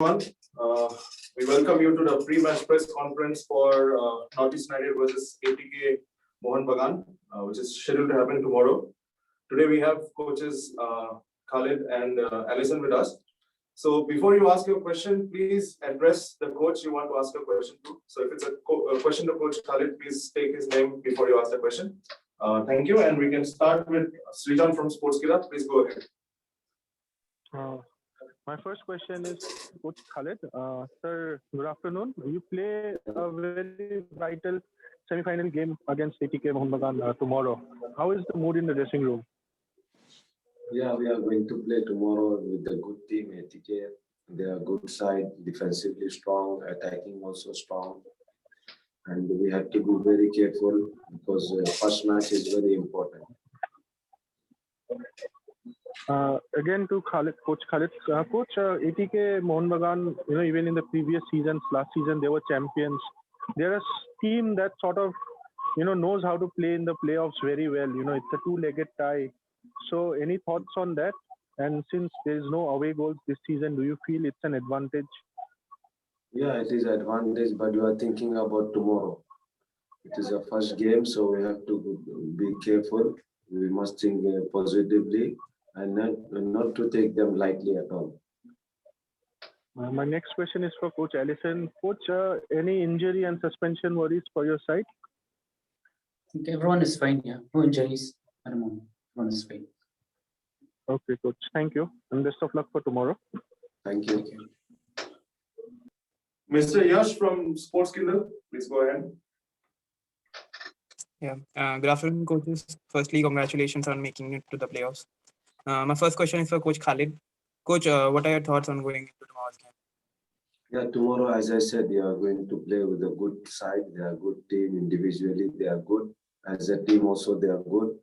everyone. We welcome you to the pre-match press conference for Northeast United versus ATK Mohun Bagan, which is scheduled to happen tomorrow. Today we have coaches Khalid and Alison with us. So before you ask your question, please address the coach you want to ask a question to. So if it's a question to Coach Khalid, please take his name before you ask the question. Thank you, and we can start with Srijan from Sportskeeda. Please go ahead. My first question is Coach Khalid. Sir, good afternoon. You play a very vital semi-final game against ATK Mohun Bagan tomorrow. How is the mood in the dressing room? Yeah, we are going to play tomorrow with a good team, ATK. They are good side, defensively strong, attacking also strong. And we have to be very careful because first match is very important. Again to Khalid, Coach Khalid. Coach, ATK Mohun Bagan, even in the previous seasons, last season, they were champions. They're a team that sort of, knows how to play in the playoffs very well. It's a two-legged tie. So any thoughts on that? And since there is no away goals this season, do you feel it's an advantage? Yeah, it is advantage, but we are thinking about tomorrow. It is a first game, so we have to be careful. We must think positively and not to take them lightly at all. My next question is for Coach Alison. Coach, any injury and suspension worries for your side? I think everyone is fine. Yeah, no injuries at the moment. Everyone is fine. Okay, Coach. Thank you, and best of luck for tomorrow. Thank you. Mr. Yash from Sportskeeda, please go ahead. Yeah, good afternoon, coaches. Firstly, congratulations on making it to the playoffs. My first question is for Coach Khalid. Coach, what are your thoughts on going into tomorrow's game? Yeah, tomorrow, as I said, they are going to play with a good side. They are a good team individually. They are good. As a team also, they are good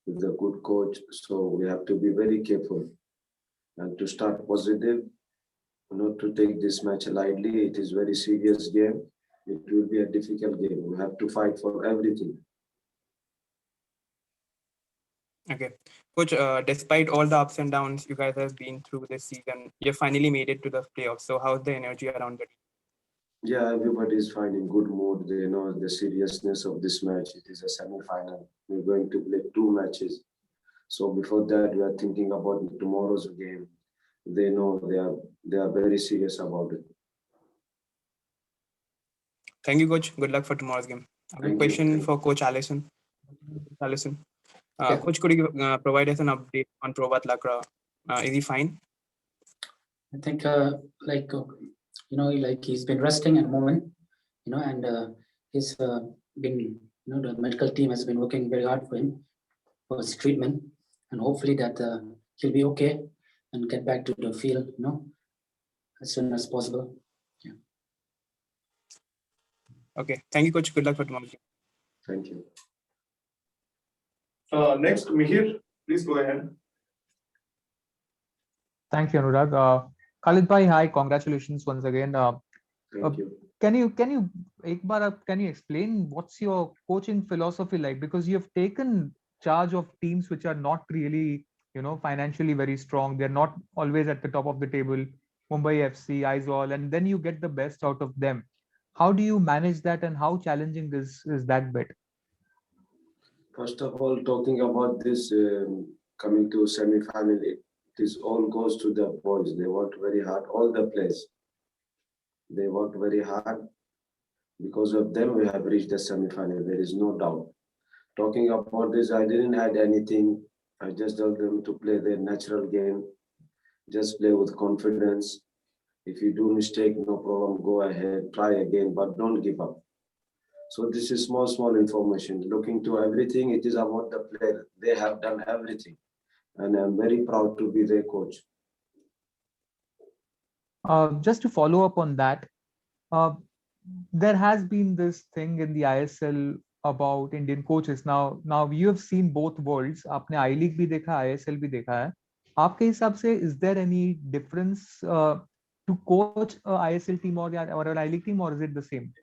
with a good coach. So we have to be very careful and to start positive, not to take this match lightly. It is a very serious game. It will be a difficult game. We have to fight for everything. Okay. Coach, despite all the ups and downs you guys have been through this season, you finally made it to the playoffs. So how's the energy around the team? Yeah, everybody is finding good mood. They know the seriousness of this match. It is a semi-final. We're going to play two matches. So before that, we are thinking about tomorrow's game. They know they are very serious about it. Thank you, Coach. Good luck for tomorrow's game. I have a question for Coach Alison. Coach, could you provide us an update on Prabhat Lakra? Is he fine? I think he's been resting at the moment, and he's been, the medical team has been working very hard for him for his treatment, and hopefully that he'll be okay and get back to the field, as soon as possible. Yeah. Okay. Thank you, Coach. Good luck for tomorrow. Thank you. Next, Mihir, please go ahead. Thank you, Anurag. Khalid bhai, hi, congratulations once again. Thank you. Can you explain what's your coaching philosophy like? Because you have taken charge of teams which are not really, financially very strong. They're not always at the top of the table. Mumbai FC, Aizawl, and then you get the best out of them. How do you manage that, and how challenging is that bit? First of all, talking about this coming to semi-final, this all goes to the boys. They worked very hard, all the players. They worked very hard. Because of them, we have reached the semi-final. There is no doubt. Talking about this, I didn't add anything. I just told them to play their natural game. Just play with confidence. If you do mistake, no problem, go ahead, try again, but don't give up. So this is small information. Looking to everything, it is about the player. They have done everything. And I'm very proud to be their coach. Just to follow up on that, there has been this thing in the ISL about Indian coaches. Now you have seen both worlds. आपने I League भी देखा, ISL भी देखा है. आपके हिसाब से, is there any difference to coach a ISL team or an I League team, or is it the same?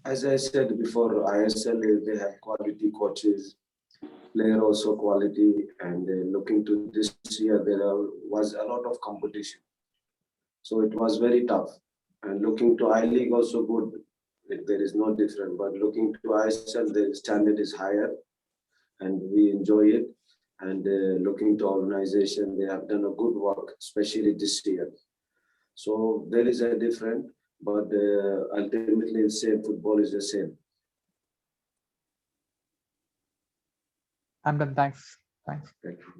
As I said before, ISL, they have quality coaches, player also quality, and looking to this year, was a lot of competition. So it was very tough. And looking to I-League also good. There is no difference, but looking to ISL, the standard is higher and we enjoy it. And looking to organization, they have done a good work, especially this year. So there is a difference, but ultimately the same, football is the same. I'm done. Thanks. Thanks. Thank you.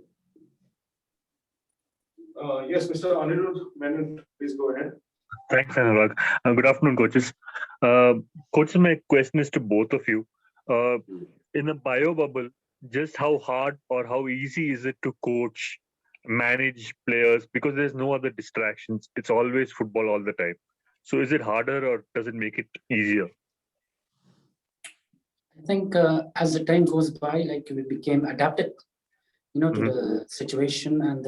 Yes, Mr. Anirudh Menon, please go ahead. Thanks, Anurag. Good afternoon, coaches. Coaches, my question is to both of you. In a bio bubble, just how hard or how easy is it to coach, manage players, because there's no other distractions? It's always football all the time. So is it harder or does it make it easier? I think as the time goes by, like we became adapted, to the situation, and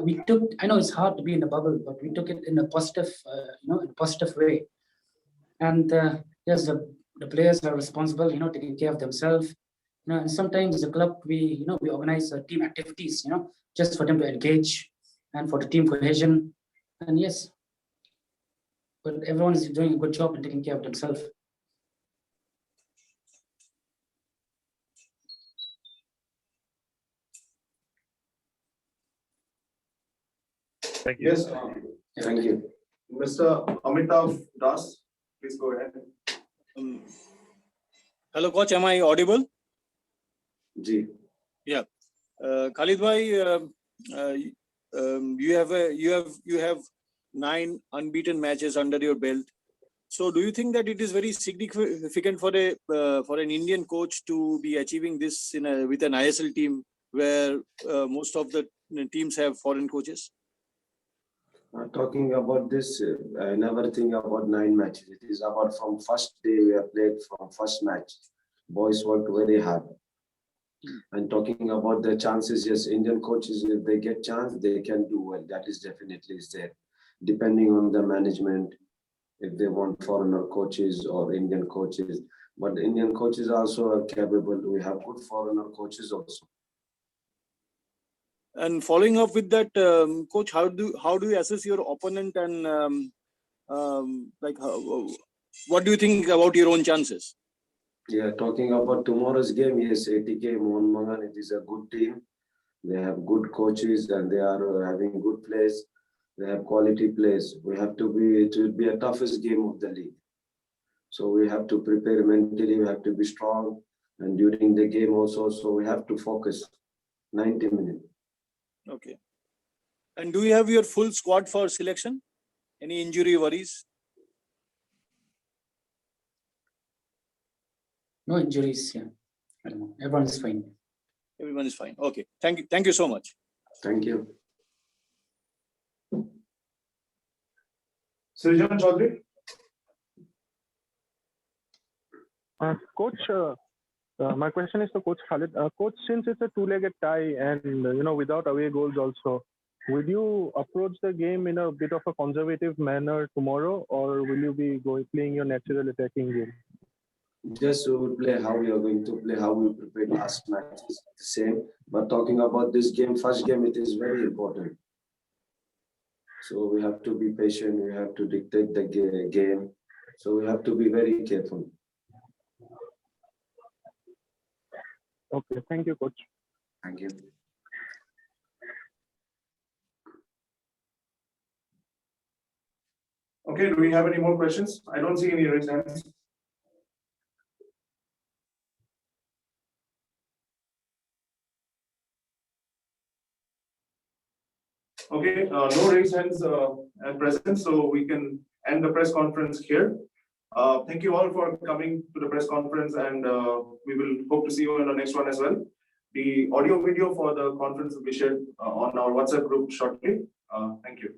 we took. I know it's hard to be in a bubble, but we took it in a positive, in a positive way. And yes, the players are responsible, taking care of themselves. And sometimes the club we organize team activities, just for them to engage and for the team cohesion. And yes, but everyone is doing a good job and taking care of themselves. Thank you. Yes, Thank you. Mr. Amitav Das, please go ahead. Hello, coach. Am I audible? Ji. Khalid bhai, you have 9 unbeaten matches under your belt. So, do you think that it is very significant for an Indian coach to be achieving this with an ISL team where most of the teams have foreign coaches? Talking about this, I never think about 9 matches. It is about from first day we have played from first match. Boys worked very hard. And talking about the chances, yes, Indian coaches, if they get chance, they can do well. That is definitely is there. Depending on the management, if they want foreigner coaches or Indian coaches. But Indian coaches also are capable. We have good foreigner coaches also. And following up with that, coach, how do you assess your opponent and what do you think about your own chances? Yeah, talking about tomorrow's game, yes, ATK Mohun Bagan, it is a good team. They have good coaches and they are having good players. They have quality players. It will be a toughest game of the league. So we have to prepare mentally, we have to be strong. And during the game also, so we have to focus 90 minutes. Okay. And do you have your full squad for selection? Any injury worries? No injuries. Yeah, I don't know. Everyone is fine. Everyone is fine. Okay. Thank you so much. Thank you. Srijan Chaudhary. Coach, my question is to Coach Khalid. Coach, since it's a two-legged tie and without away goals also, will you approach the game in a bit of a conservative manner tomorrow, or will you be playing your natural attacking game? Just we will play how we are going to play, how we prepared last match is the same. But talking about this game, first game, it is very important. So we have to be patient. We have to dictate the game. So we have to be very careful. Okay, thank you, Coach. Thank you. Okay, do we have any more questions? I don't see any raised hands. Okay, no raised hands at present, so we can end the press conference here. Thank you all for coming to the press conference, and we will hope to see you in the next one as well. The audio video for the conference will be shared on our WhatsApp group shortly. Thank you.